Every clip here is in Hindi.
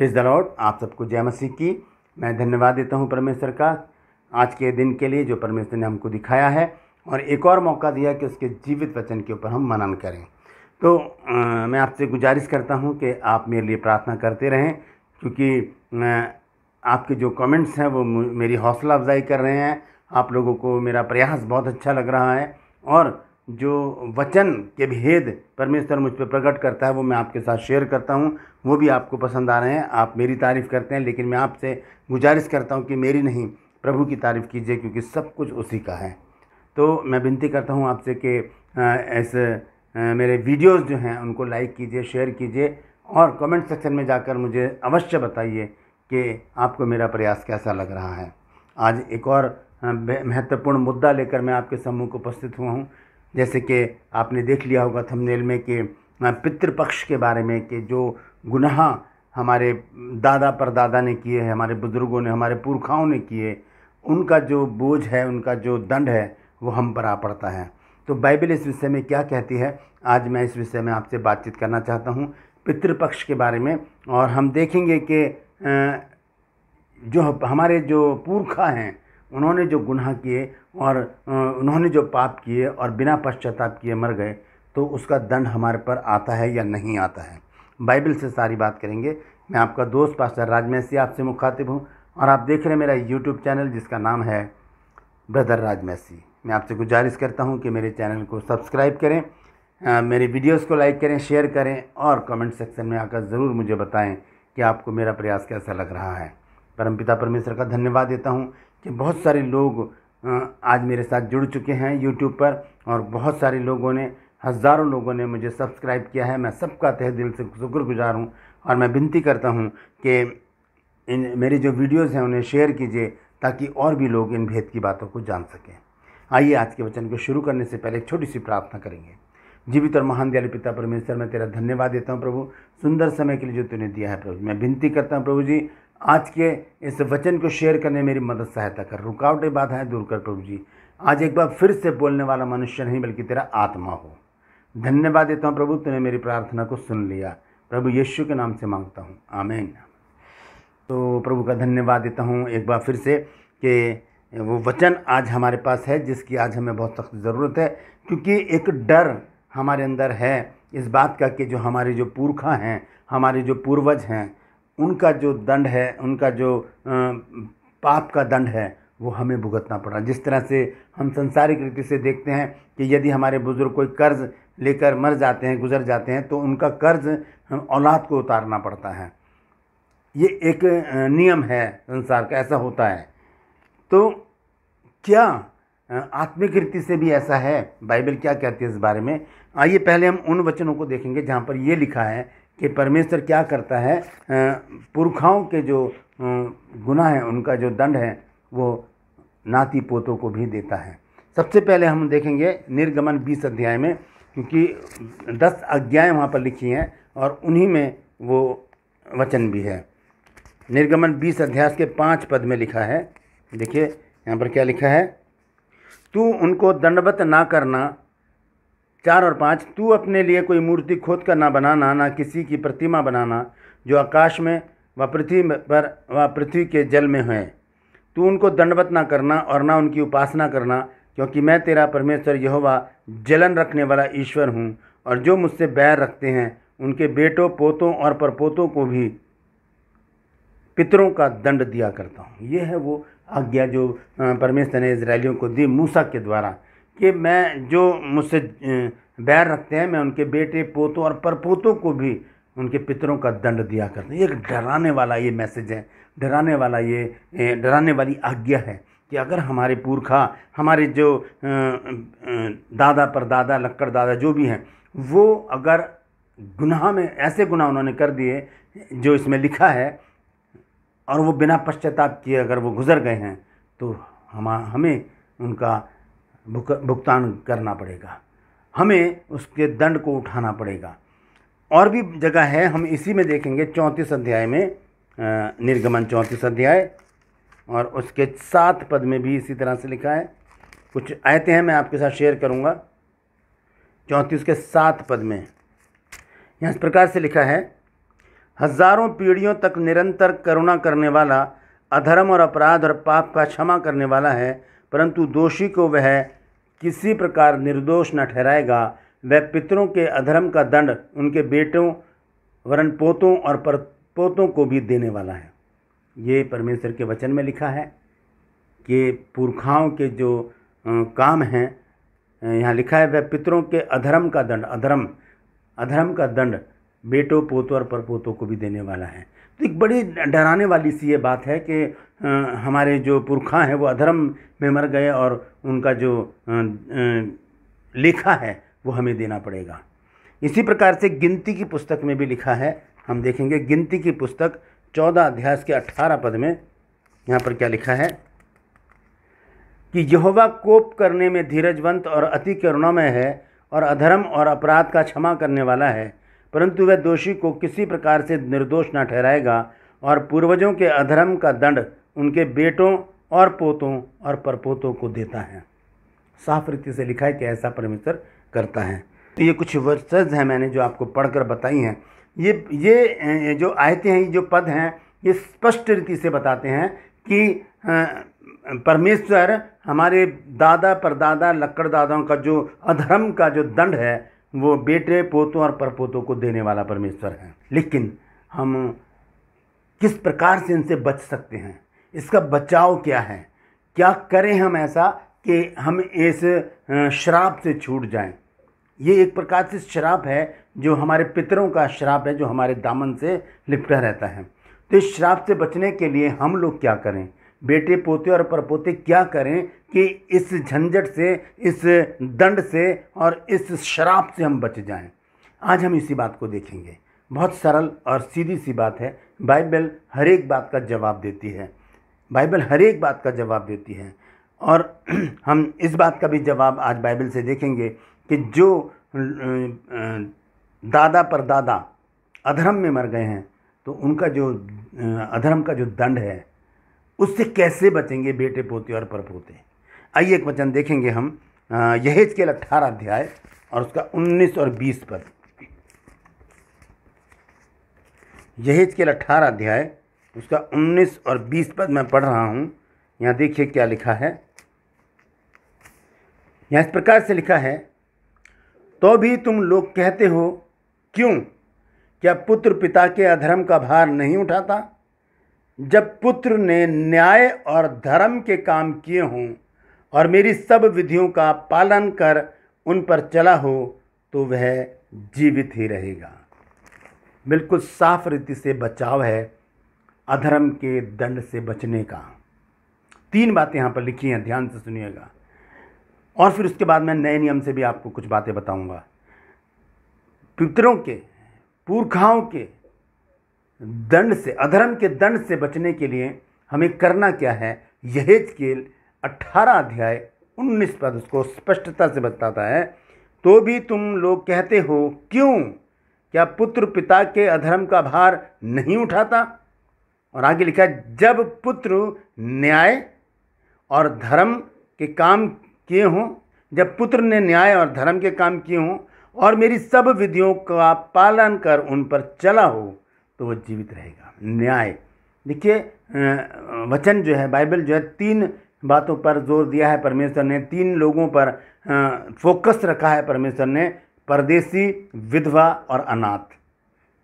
Praise the Lord. आप सबको जय मसीह की। मैं धन्यवाद देता हूं परमेश्वर का आज के दिन के लिए जो परमेश्वर ने हमको दिखाया है और एक और मौका दिया कि उसके जीवित वचन के ऊपर हम मनन करें। तो मैं आपसे गुजारिश करता हूं कि आप मेरे लिए प्रार्थना करते रहें, क्योंकि आपके जो कमेंट्स हैं वो मेरी हौसला अफजाई कर रहे हैं। आप लोगों को मेरा प्रयास बहुत अच्छा लग रहा है और जो वचन के भेद परमेश्वर मुझ पर प्रकट करता है वो मैं आपके साथ शेयर करता हूँ, वो भी आपको पसंद आ रहे हैं। आप मेरी तारीफ़ करते हैं, लेकिन मैं आपसे गुजारिश करता हूँ कि मेरी नहीं, प्रभु की तारीफ़ कीजिए, क्योंकि सब कुछ उसी का है। तो मैं विनती करता हूँ आपसे कि मेरे वीडियोस जो हैं उनको लाइक कीजिए, शेयर कीजिए और कमेंट सेक्शन में जाकर मुझे अवश्य बताइए कि आपको मेरा प्रयास कैसा लग रहा है। आज एक और महत्वपूर्ण मुद्दा लेकर मैं आपके सम्मुख उपस्थित हुआ हूँ। जैसे कि आपने देख लिया होगा थंबनेल में कि पितृपक्ष के बारे में, कि जो गुनाह हमारे दादा परदादा ने किए हैं, हमारे बुज़ुर्गों ने, हमारे पुरखाओं ने किए, उनका जो बोझ है, उनका जो दंड है वो हम पर आ पड़ता है। तो बाइबल इस विषय में क्या कहती है, आज मैं इस विषय में आपसे बातचीत करना चाहता हूँ, पितृपक्ष के बारे में। और हम देखेंगे कि जो हमारे जो पुरखा हैं उन्होंने जो गुनाह किए और उन्होंने जो पाप किए और बिना पश्चाताप किए मर गए, तो उसका दंड हमारे पर आता है या नहीं आता है। बाइबल से सारी बात करेंगे। मैं आपका दोस्त पास्टर राज मैसी आपसे मुखातिब हूँ और आप देख रहे हैं मेरा यूट्यूब चैनल जिसका नाम है ब्रदर राज मैसी। मैं आपसे गुजारिश करता हूँ कि मेरे चैनल को सब्सक्राइब करें, मेरे वीडियोज़ को लाइक करें, शेयर करें और कमेंट सेक्शन में आकर ज़रूर मुझे बताएँ कि आपको मेरा प्रयास कैसा लग रहा है। परमपिता परमेश्वर का धन्यवाद देता हूँ कि बहुत सारे लोग आज मेरे साथ जुड़ चुके हैं यूट्यूब पर और बहुत सारे लोगों ने, हज़ारों लोगों ने मुझे सब्सक्राइब किया है। मैं सबका तहे दिल से शुक्रगुजार हूँ और मैं विनती करता हूँ कि मेरी जो वीडियोज़ हैं उन्हें शेयर कीजिए ताकि और भी लोग इन भेद की बातों को जान सकें। आइए आज के वचन को शुरू करने से पहले एक छोटी सी प्रार्थना करेंगे। जीवित और महान दयालु पिता परमेश्वर, मैं तेरा धन्यवाद देता हूँ प्रभु, सुंदर समय के लिए जो तूने दिया है प्रभु। मैं विनती करता हूँ प्रभु जी, आज के इस वचन को शेयर करने में मेरी मदद सहायता कर, रुकावटें बाधाएं दूर कर प्रभु जी। आज एक बार फिर से बोलने वाला मनुष्य नहीं बल्कि तेरा आत्मा हो। धन्यवाद देता हूँ प्रभु, तूने मेरी प्रार्थना को सुन लिया। प्रभु यीशु के नाम से मांगता हूँ, आमीन। तो प्रभु का धन्यवाद देता हूँ एक बार फिर से कि वो वचन आज हमारे पास है जिसकी आज हमें बहुत सख्त ज़रूरत है, क्योंकि एक डर हमारे अंदर है इस बात का कि जो हमारे जो पुरखा हैं, हमारे जो पूर्वज हैं, उनका जो दंड है, उनका जो पाप का दंड है वो हमें भुगतना पड़ा। जिस तरह से हम संसारिक रीति से देखते हैं कि यदि हमारे बुज़ुर्ग कोई कर्ज़ लेकर मर जाते हैं, गुजर जाते हैं, तो उनका कर्ज़ औलाद को उतारना पड़ता है। ये एक नियम है संसार का, ऐसा होता है। तो क्या आत्मिक रीति से भी ऐसा है? बाइबल क्या कहती है इस बारे में? आइए पहले हम उन वचनों को देखेंगे जहाँ पर ये लिखा है कि परमेश्वर क्या करता है, पुरखाओं के जो गुनाह हैं उनका जो दंड है वो नाती पोतों को भी देता है। सबसे पहले हम देखेंगे निर्गमन 20 अध्याय में, क्योंकि 10 आज्ञाएँ वहाँ पर लिखी हैं और उन्हीं में वो वचन भी है। निर्गमन 20 अध्याय के 5 पद में लिखा है, देखिए यहाँ पर क्या लिखा है। तू उनको दंडवत ना करना, 4 और 5, तू अपने लिए कोई मूर्ति खोद कर ना बनाना, ना किसी की प्रतिमा बनाना जो आकाश में व पृथ्वी पर व पृथ्वी के जल में है। तू उनको दंडवत ना करना और ना उनकी उपासना करना, क्योंकि मैं तेरा परमेश्वर यहोवा जलन रखने वाला ईश्वर हूँ, और जो मुझसे बैर रखते हैं उनके बेटों, पोतों और परपोतों को भी पितरों का दंड दिया करता हूँ। ये है वो आज्ञा जो परमेश्वर ने इजराइलियों को दी मूसा के द्वारा, कि मैं जो मुझसे बैर रखते हैं मैं उनके बेटे, पोतों और परपोतों को भी उनके पितरों का दंड दिया करता हूँ। ये एक डराने वाला ये मैसेज है, डराने वाली आज्ञा है कि अगर हमारे पुरखा, हमारे जो दादा परदादा, लक्कड़ दादा जो भी हैं, वो अगर गुनाह में, ऐसे गुनाह उन्होंने कर दिए जो इसमें लिखा है और वो बिना पश्चाताप किए अगर वो गुजर गए हैं, तो हमें उनका भुगतान करना पड़ेगा, हमें उसके दंड को उठाना पड़ेगा। और भी जगह है, हम इसी में देखेंगे 34 अध्याय में, निर्गमन 34 अध्याय और उसके 7 पद में भी इसी तरह से लिखा है। कुछ आयतें हैं मैं आपके साथ शेयर करूंगा। 34 के 7 पद में यहाँ इस प्रकार से लिखा है, हजारों पीढ़ियों तक निरंतर करुणा करने वाला, अधर्म और अपराध और पाप का क्षमा करने वाला है, परंतु दोषी को वह किसी प्रकार निर्दोष न ठहराएगा। वह पितरों के अधर्म का दंड उनके बेटों वरन पोतों और परपोतों को भी देने वाला है। ये परमेश्वर के वचन में लिखा है कि पुरखाओं के जो काम हैं, यहाँ लिखा है, वह पितरों के अधर्म का दंड, अधर्म का दंड बेटों पोतों और परपोतों को भी देने वाला है। तो एक बड़ी डराने वाली सी ये बात है कि हमारे जो पुरखा हैं वो अधर्म में मर गए और उनका जो लेखा है वो हमें देना पड़ेगा। इसी प्रकार से गिनती की पुस्तक में भी लिखा है, हम देखेंगे गिनती की पुस्तक 14 अध्याय के 18 पद में यहाँ पर क्या लिखा है कि यहोवा कोप करने में धीरजवंत और अति करुणामय है और अधर्म और अपराध का क्षमा करने वाला है, परंतु वह दोषी को किसी प्रकार से निर्दोष न ठहराएगा और पूर्वजों के अधर्म का दंड उनके बेटों और पोतों और परपोतों को देता है। साफ रीति से लिखा है कि ऐसा परमेश्वर करता है। तो ये कुछ वर्सेस हैं मैंने जो आपको पढ़कर बताई हैं। ये जो आयतें हैं, जो पद हैं, ये स्पष्ट रीति से बताते हैं कि परमेश्वर हमारे दादा परदादा लक्कड़ दादाओं का जो अधर्म का जो दंड है वो बेटे पोतों और परपोतों को देने वाला परमेश्वर है। लेकिन हम किस प्रकार से इनसे बच सकते हैं, इसका बचाव क्या है, क्या करें हम ऐसा कि हम इस श्राप से छूट जाएं। ये एक प्रकार से श्राप है जो हमारे पितरों का श्राप है, जो हमारे दामन से लिपटा रहता है। तो इस श्राप से बचने के लिए हम लोग क्या करें, बेटे पोते और परपोते क्या करें कि इस झंझट से, इस दंड से और इस श्राप से हम बच जाएं। आज हम इसी बात को देखेंगे। बहुत सरल और सीधी सी बात है। बाइबल हर एक बात का जवाब देती है, बाइबल हर एक बात का जवाब देती है। और हम इस बात का भी जवाब आज बाइबल से देखेंगे कि जो दादा परदादा अधर्म में मर गए हैं तो उनका जो अधर्म का जो दंड है उससे कैसे बचेंगे बेटे पोते और परपोते। आइए एक वचन देखेंगे हम, यहेजकेल 18 अध्याय और उसका 19 और 20 पद। यहेजकेल 18 अध्याय उसका 19 और 20 पद मैं पढ़ रहा हूँ। यहाँ देखिए क्या लिखा है। यहाँ इस प्रकार से लिखा है, तो भी तुम लोग कहते हो क्यों, क्या पुत्र पिता के अधर्म का भार नहीं उठाता? जब पुत्र ने न्याय और धर्म के काम किए हों और मेरी सब विधियों का पालन कर उन पर चला हो तो वह जीवित ही रहेगा। बिल्कुल साफ रीति से बचाव है अधर्म के दंड से बचने का। 3 बातें यहाँ पर लिखी हैं, ध्यान से सुनिएगा। और फिर उसके बाद मैं नए नियम से भी आपको कुछ बातें बताऊंगा। पितरों के, पुरखाओं के दंड से, अधर्म के दंड से बचने के लिए हमें करना क्या है। यहेजकेल 18 अध्याय 19 पद उसको स्पष्टता से बताता है, तो भी तुम लोग कहते हो क्यों, क्या पुत्र पिता के अधर्म का भार नहीं उठाता? और आगे लिखा है, जब पुत्र न्याय और धर्म के काम किए हों, जब पुत्र ने न्याय और धर्म के काम किए हों और मेरी सब विधियों का पालन कर उन पर चला हो तो वह जीवित रहेगा। न्याय, देखिए वचन जो है, बाइबल जो है, 3 बातों पर जोर दिया है परमेश्वर ने, 3 लोगों पर फोकस रखा है परमेश्वर ने, परदेसी, विधवा और अनाथ।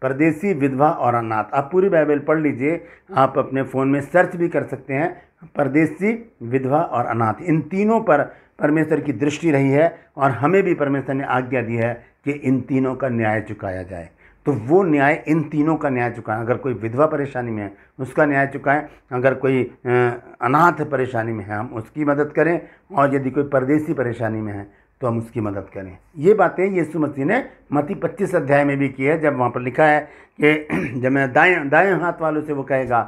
परदेसी, विधवा और अनाथ। आप पूरी बाइबल पढ़ लीजिए, आप अपने फ़ोन में सर्च भी कर सकते हैं, परदेसी, विधवा और अनाथ। इन तीनों पर परमेश्वर की दृष्टि रही है और हमें भी परमेश्वर ने आज्ञा दी है कि इन तीनों का न्याय चुकाया जाए। तो वो न्याय, इन तीनों का न्याय चुकाएं। अगर कोई विधवा परेशानी में है उसका न्याय चुकाएं, अगर कोई अनाथ परेशानी में है हम उसकी मदद करें, और यदि कोई परदेसी परेशानी में है तो हम उसकी मदद करें। ये बातें यीशु मसीह ने मत्ती 25 अध्याय में भी की है, जब वहाँ पर लिखा है कि जब मैं दाएं हाथ वालों से वो कहेगा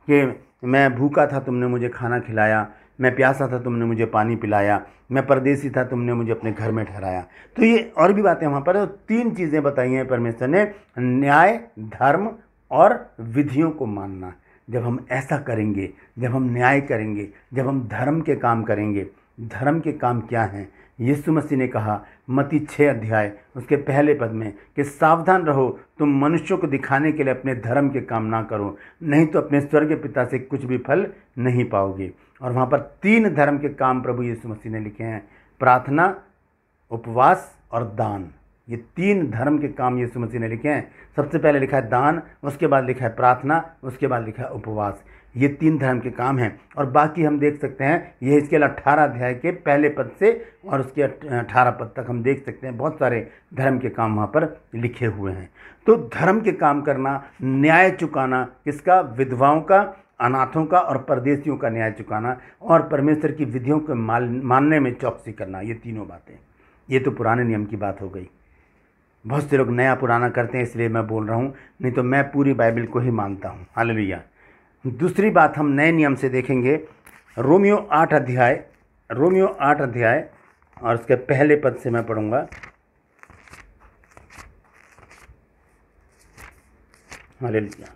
कि मैं भूखा था तुमने मुझे खाना खिलाया, मैं प्यासा था तुमने मुझे पानी पिलाया, मैं परदेसी था तुमने मुझे अपने घर में ठहराया। तो ये और भी बातें वहाँ पर 3 चीज़ें बताई हैं परमेश्वर ने, न्याय, धर्म और विधियों को मानना। जब हम ऐसा करेंगे, जब हम न्याय करेंगे, जब हम धर्म के काम करेंगे, धर्म के काम क्या हैं, यीशु मसीह ने कहा मत्ती 6 अध्याय उसके पहले पद में कि सावधान रहो, तुम मनुष्यों को दिखाने के लिए अपने धर्म के काम ना करो, नहीं तो अपने स्वर्गीय पिता से कुछ भी फल नहीं पाओगे। और वहाँ पर 3 धर्म के काम प्रभु यीशु मसीह ने लिखे हैं, प्रार्थना, उपवास और दान। ये 3 धर्म के काम यीशु मसीह ने लिखे हैं। सबसे पहले लिखा है दान, उसके बाद लिखा है प्रार्थना, उसके बाद लिखा है उपवास। ये 3 धर्म के काम हैं। और बाकी हम देख सकते हैं, ये इसके 18 अध्याय के पहले पद से और उसके 18 पद तक हम देख सकते हैं, बहुत सारे धर्म के काम वहाँ पर लिखे हुए हैं। तो धर्म के काम करना, न्याय चुकाना, किसका? विधवाओं का, अनाथों का और परदेशियों का न्याय चुकाना, और परमेश्वर की विधियों को मानने में चौकसी करना, ये तीनों बातें। ये तो पुराने नियम की बात हो गई। बहुत से लोग नया पुराना करते हैं, इसलिए मैं बोल रहा हूँ, नहीं तो मैं पूरी बाइबल को ही मानता हूँ। हालेलुया। दूसरी बात हम नए नियम से देखेंगे, रोमियो 8 अध्याय और उसके पहले पद से मैं पढ़ूंगा। हालेलुया।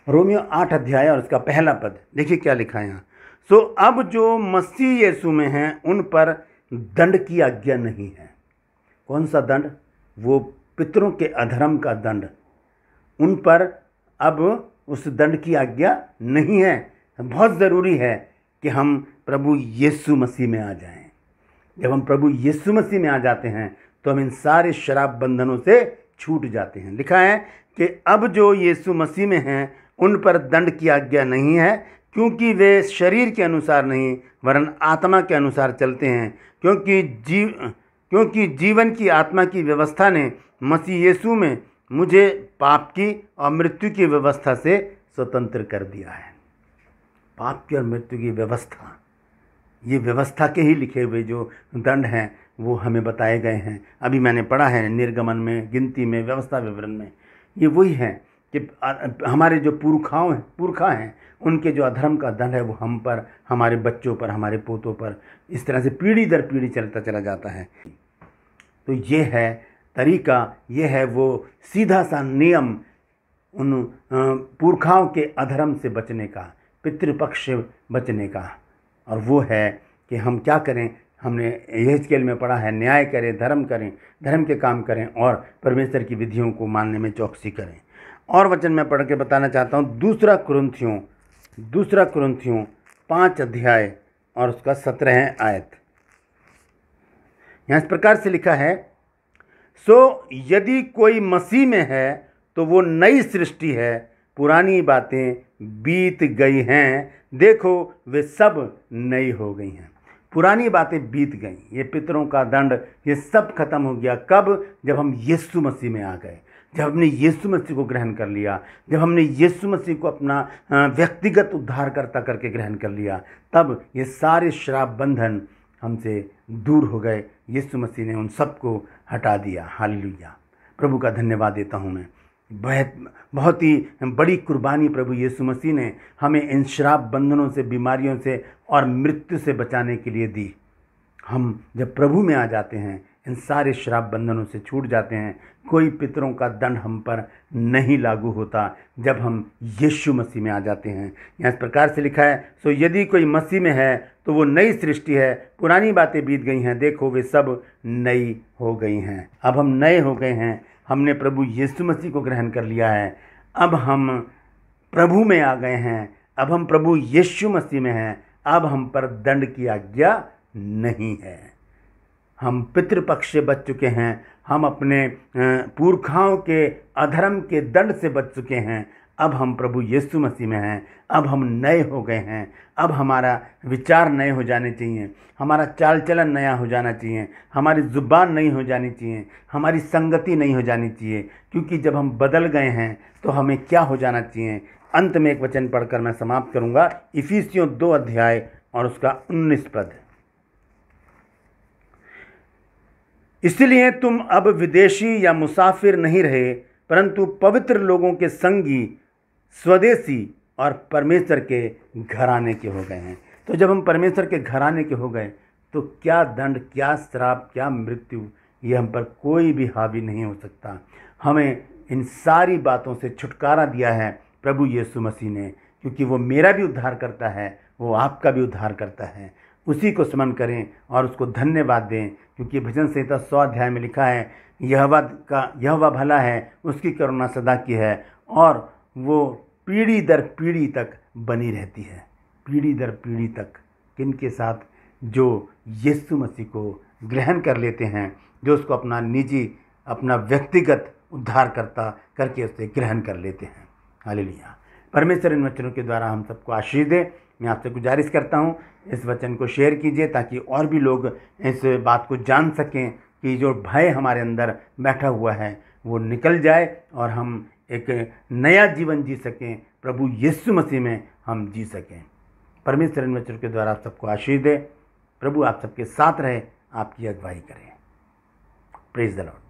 रोमियो 8 अध्याय और उसका पहला पद देखिए क्या लिखा है यहाँ। सो अब जो मसीह यीशु में हैं उन पर दंड की आज्ञा नहीं है। कौन सा दंड? वो पितरों के अधर्म का दंड। उन पर अब उस दंड की आज्ञा नहीं है। बहुत ज़रूरी है कि हम प्रभु यीशु मसीह में आ जाएं। जब हम प्रभु यीशु मसीह में आ जाते हैं तो हम इन सारे शराब बंधनों से छूट जाते हैं। लिखा है कि अब जो यीशु मसीह में हैं उन पर दंड की आज्ञा नहीं है, क्योंकि वे शरीर के अनुसार नहीं वरन आत्मा के अनुसार चलते हैं, क्योंकि जीवन की आत्मा की व्यवस्था ने मसीह यीशु में मुझे पाप की और मृत्यु की व्यवस्था से स्वतंत्र कर दिया है। पाप की और मृत्यु की व्यवस्था, ये व्यवस्था के ही लिखे हुए जो दंड हैं वो हमें बताए गए हैं। अभी मैंने पढ़ा है निर्गमन में, गिनती में, व्यवस्था विवरण में। ये वही है कि हमारे जो पुरखा हैं उनके जो अधर्म का दंड है वो हम पर, हमारे बच्चों पर, हमारे पोतों पर, इस तरह से पीढ़ी दर पीढ़ी चलता चला जाता है। तो ये है तरीका, ये है वो सीधा सा नियम उन पुरखाओं के अधर्म से बचने का, पितृपक्ष से बचने का। और वो है कि हम क्या करें। हमने यहेजकेल में पढ़ा है, न्याय करें, धर्म करें, धर्म के काम करें और परमेश्वर की विधियों को मानने में चौकसी करें। और वचन मैं पढ़ के बताना चाहता हूँ, दूसरा कुरिन्थियों 5 अध्याय और उसका 17 आयत। यहाँ इस प्रकार से लिखा है, सो यदि कोई मसीह में है तो वो नई सृष्टि है, पुरानी बातें बीत गई हैं, देखो वे सब नई हो गई हैं। पुरानी बातें बीत गई, ये पितरों का दंड, ये सब खत्म हो गया। कब? जब हम यीशु मसीह में आ गए, जब हमने यीशु मसीह को ग्रहण कर लिया, जब हमने यीशु मसीह को अपना व्यक्तिगत उद्धारकर्ता करके ग्रहण कर लिया, तब ये सारे श्राप बंधन हमसे दूर हो गए। यीशु मसीह ने उन सबको हटा दिया। हालेलुया। प्रभु का धन्यवाद देता हूँ मैं। बहुत ही बड़ी कुर्बानी प्रभु यीशु मसीह ने हमें इन श्राप बंधनों से, बीमारियों से और मृत्यु से बचाने के लिए दी। हम जब प्रभु में आ जाते हैं इन सारे श्राप बंधनों से छूट जाते हैं। कोई पितरों का दंड हम पर नहीं लागू होता जब हम यीशु मसीह में आ जाते हैं। यहाँ इस प्रकार से लिखा है, सो यदि कोई मसीह में है तो वो नई सृष्टि है, पुरानी बातें बीत गई हैं, देखो वे सब नई हो गई हैं। अब हम नए हो गए हैं, हमने प्रभु यीशु मसीह को ग्रहण कर लिया है। अब हम प्रभु में आ गए हैं, अब हम प्रभु यीशु मसीह में हैं। अब हम पर दंड की आज्ञा नहीं है। हम पितृपक्ष से बच चुके हैं, हम अपने पुरखाओं के अधर्म के दंड से बच चुके हैं। अब हम प्रभु यीशु मसीह में हैं, अब हम नए हो गए हैं। अब हमारा विचार नए हो जाने चाहिए, हमारा चाल चलन नया हो जाना चाहिए, हमारी ज़ुबान नई हो जानी चाहिए, हमारी संगति नहीं हो जानी चाहिए। क्योंकि जब हम बदल गए हैं तो हमें क्या हो जाना चाहिए। अंत में एक वचन पढ़कर मैं समाप्त करूंगा, इफिसियों 2 अध्याय और उसका 19 पद। इसलिए तुम अब विदेशी या मुसाफिर नहीं रहे, परंतु पवित्र लोगों के संगी, स्वदेशी और परमेश्वर के घराने के हो गए हैं। तो जब हम परमेश्वर के घराने के हो गए तो क्या दंड, क्या श्राप, क्या मृत्यु, ये हम पर कोई भी हावी नहीं हो सकता। हमें इन सारी बातों से छुटकारा दिया है प्रभु यीशु मसीह ने। क्योंकि वो मेरा भी उद्धार करता है, वो आपका भी उद्धार करता है। उसी को स्मरण करें और उसको धन्यवाद दें, क्योंकि भजन संहिता 100 अध्याय में लिखा है, यहोवा भला है, उसकी करुणा सदा की है और वो पीढ़ी दर पीढ़ी तक बनी रहती है। पीढ़ी दर पीढ़ी तक किनके साथ? जो यीशु मसीह को ग्रहण कर लेते हैं, जो उसको अपना निजी, अपना व्यक्तिगत उद्धारकर्ता करके उसे ग्रहण कर लेते हैं। हालेलुया। परमेश्वर इन वचनों के द्वारा हम सबको आशीष दे। मैं आपसे गुजारिश करता हूँ, इस वचन को शेयर कीजिए ताकि और भी लोग इस बात को जान सकें कि जो भय हमारे अंदर बैठा हुआ है वो निकल जाए और हम एक नया जीवन जी सकें, प्रभु यीशु मसीह में हम जी सकें। परमेश्वर इन वचनों के द्वारा आप सबको आशीष दे। प्रभु आप सबके साथ रहे, आपकी अगुवाई करें। Praise the Lord.